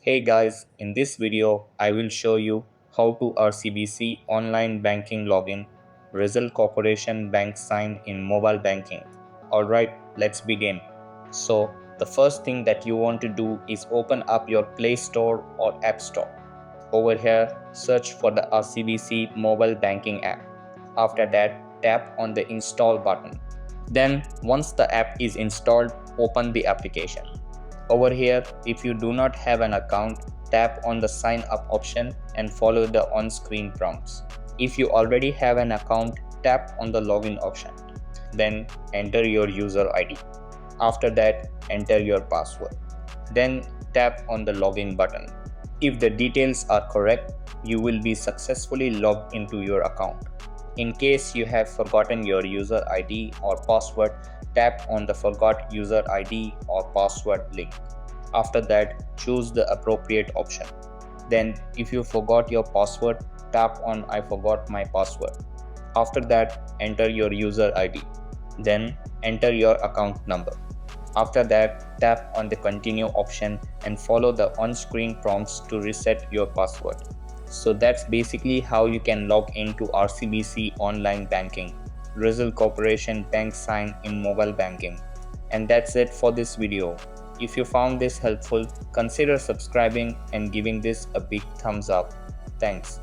Hey guys, in this video I will show you how to RCBC online banking login, Result Corporation bank sign in mobile banking. Alright, let's begin. So, the first thing that you want to do is open up your Play Store or App Store. Over here, search for the RCBC mobile banking app. After that, tap on the install button. Then, once the app is installed, open the application. Over here, if you do not have an account, tap on the sign up option and follow the on-screen prompts. If you already have an account, tap on the login option. Then enter your user ID. After that, enter your password. Then tap on the login button. If the details are correct, you will be successfully logged into your account. In case you have forgotten your user ID or password, tap on the Forgot User ID or Password link. After that, choose the appropriate option. Then, if you forgot your password, tap on I forgot my password. After that, enter your user ID. Then, enter your account number. After that, tap on the continue option and follow the on-screen prompts to reset your password. So that's basically how you can log into RCBC online banking, Result Corporation bank sign in mobile banking. And that's it for this video. If you found this helpful, consider subscribing and giving this a big thumbs up. Thanks.